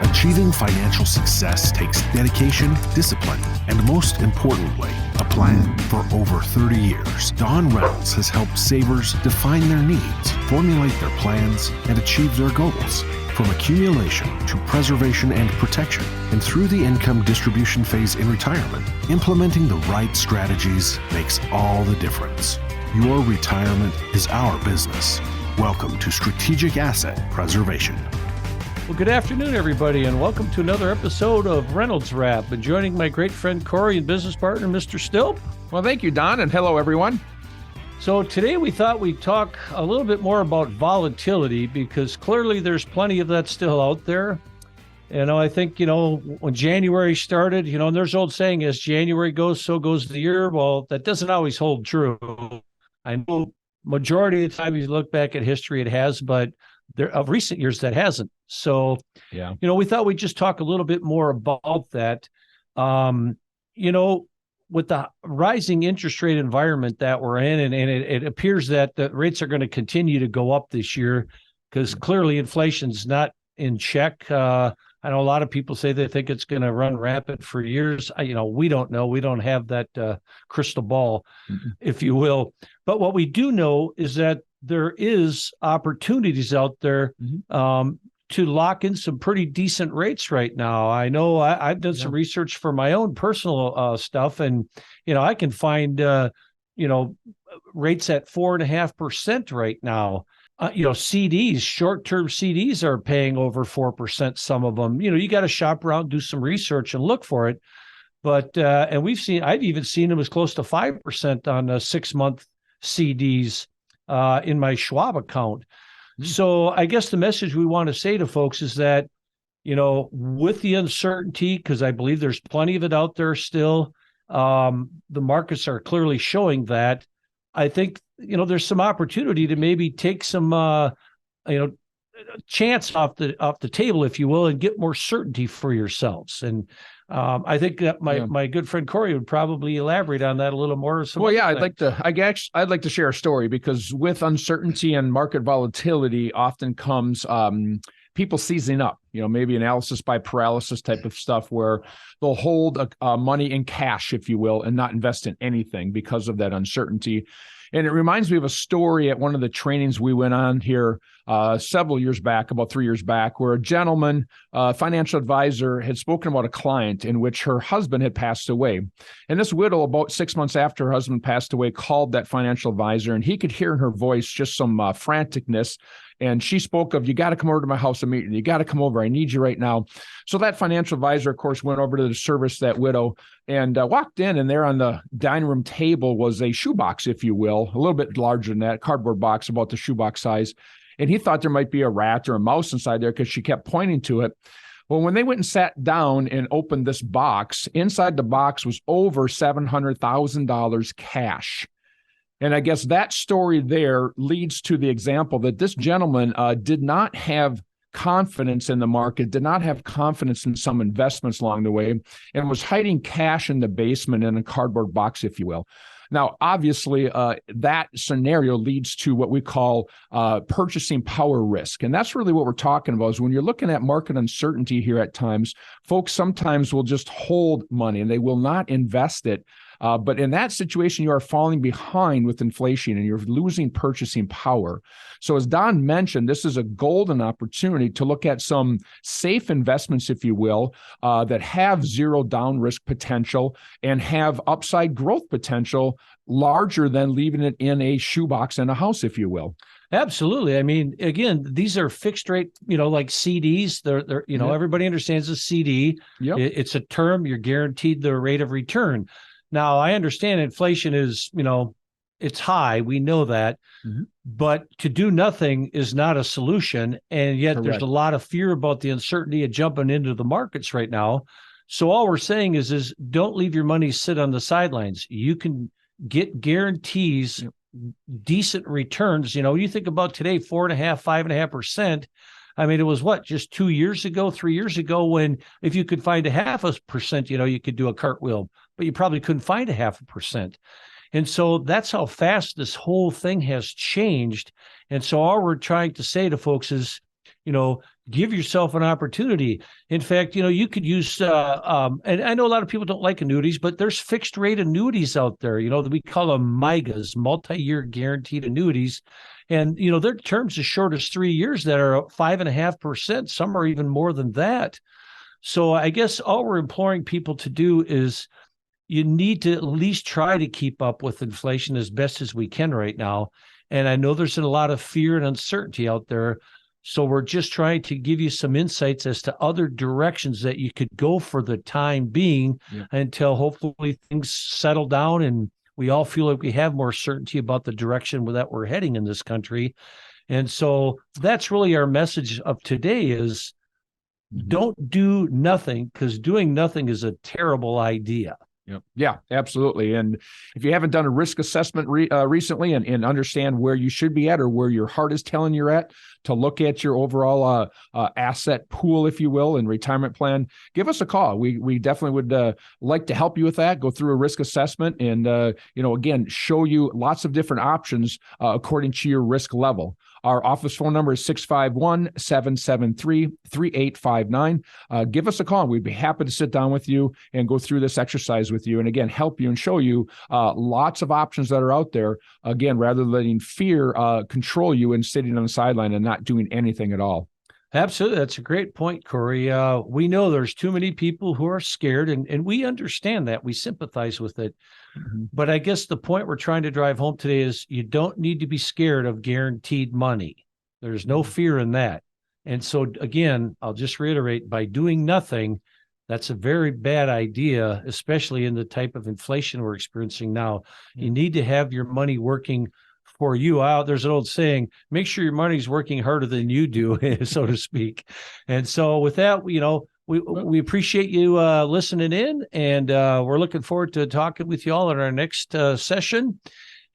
Achieving financial success takes dedication, discipline, and most importantly, a plan. For over 30 years, Don Reynolds has helped savers define their needs, formulate their plans, and achieve their goals. From accumulation to preservation and protection, and through the income distribution phase in retirement, implementing the right strategies makes all the difference. Your retirement is our business. Welcome to Strategic Asset Preservation. Well, good afternoon, everybody, and welcome to another episode of Reynolds Wrap. And joining my great friend Cory and business partner, Mr. Stilp. Well, thank you, Don, and hello, everyone. So today we thought we'd talk a little bit more about volatility because clearly there's plenty of that still out there. I think, when January started, and there's an old saying, as January goes, so goes the year. Well, that doesn't always hold true. I know majority of the time you look back at history, it has, but of recent years that hasn't. So, yeah, we thought we'd just talk a little bit more about that. With the rising interest rate environment that we're in, and it appears that the rates are going to continue to go up this year because clearly inflation's not in check. I know a lot of people say they think it's going to run rampant for years. We don't know. We don't have that crystal ball, if you will. But what we do know is that there is opportunities out there to lock in some pretty decent rates right now. I know I've done some research for my own personal stuff, and I can find rates at 4.5% right now. CDs, short-term CDs are paying over 4%. Some of them, you got to shop around, do some research, and look for it. But and I've even seen them as close to 5% on 6-month CDs in my Schwab account. So I guess the message we want to say to folks is that, with the uncertainty, because I believe there's plenty of it out there still, the markets are clearly showing that. I think, there's some opportunity to maybe take some, chance off the table, if you will, and get more certainty for yourselves. And I think that my good friend Cory would probably elaborate on that a little more. Well, yeah, I'd like to share a story because with uncertainty and market volatility often comes people seizing up, maybe analysis by paralysis type of stuff where they'll hold money in cash, if you will, and not invest in anything because of that uncertainty. And it reminds me of a story at one of the trainings we went on here several years back, about 3 years back, where a gentleman, financial advisor, had spoken about a client in which her husband had passed away. And this widow, about 6 months after her husband passed away, called that financial advisor, and he could hear in her voice just some franticness. And she spoke of, you got to come over to my house immediately. You got to come over. I need you right now. So that financial advisor, of course, went over to service that widow and walked in. And there on the dining room table was a shoebox, if you will, a little bit larger than that, cardboard box, about the shoebox size. And he thought there might be a rat or a mouse inside there because she kept pointing to it. Well, when they went and sat down and opened this box, inside the box was over $700,000 cash. And I guess that story there leads to the example that this gentleman did not have confidence in the market, did not have confidence in some investments along the way, and was hiding cash in the basement in a cardboard box, if you will. Now, obviously, that scenario leads to what we call purchasing power risk. And that's really what we're talking about is when you're looking at market uncertainty here at times, folks sometimes will just hold money and they will not invest it. But in that situation, you are falling behind with inflation and you're losing purchasing power. So as Don mentioned, this is a golden opportunity to look at some safe investments, if you will, that have zero down risk potential and have upside growth potential larger than leaving it in a shoebox in a house, if you will. Absolutely. I mean, again, these are fixed rate, like CDs. They're everybody understands a CD. Yep. It's a term. You're guaranteed the rate of return. Now, I understand inflation is, it's high. We know that. But to do nothing is not a solution. And yet There's a lot of fear about the uncertainty of jumping into the markets right now. So all we're saying is don't leave your money sit on the sidelines. You can get guarantees, decent returns. You think about today, 4.5%, 5.5%. I mean, it was just 2 years ago, 3 years ago, when if you could find 0.5%, you could do a cartwheel, but you probably couldn't find 0.5%. And so that's how fast this whole thing has changed. And so all we're trying to say to folks is, give yourself an opportunity. In fact, you could use, and I know a lot of people don't like annuities, but there's fixed rate annuities out there, that we call them MIGAs, multi-year guaranteed annuities. And, their terms as short as 3 years that are 5.5%. Some are even more than that. So I guess all we're imploring people to do is you need to at least try to keep up with inflation as best as we can right now. And I know there's a lot of fear and uncertainty out there. So we're just trying to give you some insights as to other directions that you could go for the time being until hopefully things settle down and we all feel like we have more certainty about the direction that we're heading in this country. And so that's really our message of today is don't do nothing, because doing nothing is a terrible idea. Yeah, absolutely. And if you haven't done a risk assessment recently and understand where you should be at or where your heart is telling you're at, to look at your overall asset pool, if you will, and retirement plan, give us a call. We definitely would like to help you with that. Go through a risk assessment and, again, show you lots of different options according to your risk level. Our office phone number is 651-773-3859. Give us a call. We'd be happy to sit down with you and go through this exercise with you and, again, help you and show you lots of options that are out there, again, rather than letting fear control you and sitting on the sideline and not doing anything at all. Absolutely. That's a great point, Cory. We know there's too many people who are scared, and we understand that. We sympathize with it. But I guess the point we're trying to drive home today is you don't need to be scared of guaranteed money. There's no fear in that. And so, again, I'll just reiterate, by doing nothing, that's a very bad idea, especially in the type of inflation we're experiencing now. You need to have your money working for you. There's an old saying, make sure your money's working harder than you do, so to speak. And so with that, we appreciate you listening in, and we're looking forward to talking with you all in our next session.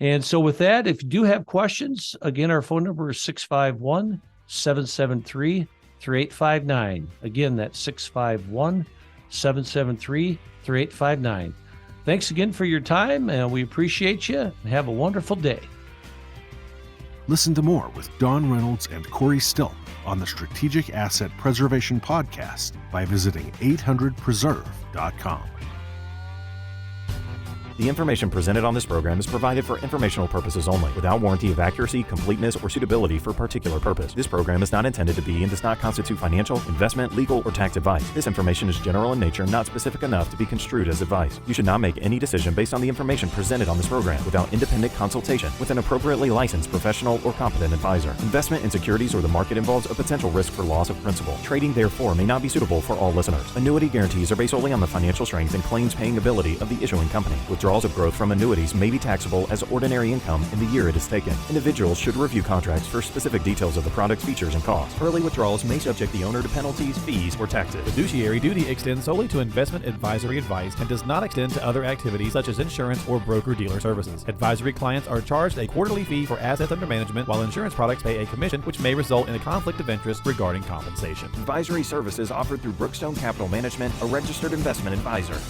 And so with that, if you do have questions, again, our phone number is 651-773-3859. Again, that's 651-773-3859. Thanks again for your time, and we appreciate you. Have a wonderful day. Listen to more with Don Reynolds and Cory Stilp on the Strategic Asset Preservation Podcast by visiting 800preserve.com. The information presented on this program is provided for informational purposes only, without warranty of accuracy, completeness, or suitability for a particular purpose. This program is not intended to be and does not constitute financial, investment, legal, or tax advice. This information is general in nature and not specific enough to be construed as advice. You should not make any decision based on the information presented on this program without independent consultation with an appropriately licensed professional or competent advisor. Investment in securities or the market involves a potential risk for loss of principal. Trading, therefore, may not be suitable for all listeners. Annuity guarantees are based solely on the financial strength and claims-paying ability of the issuing company. Withdrawals of growth from annuities may be taxable as ordinary income in the year it is taken. Individuals should review contracts for specific details of the product's features and costs. Early withdrawals may subject the owner to penalties, fees, or taxes. Fiduciary duty extends solely to investment advisory advice and does not extend to other activities such as insurance or broker-dealer services. Advisory clients are charged a quarterly fee for assets under management, while insurance products pay a commission, which may result in a conflict of interest regarding compensation. Advisory services offered through Brookstone Capital Management, a registered investment advisor.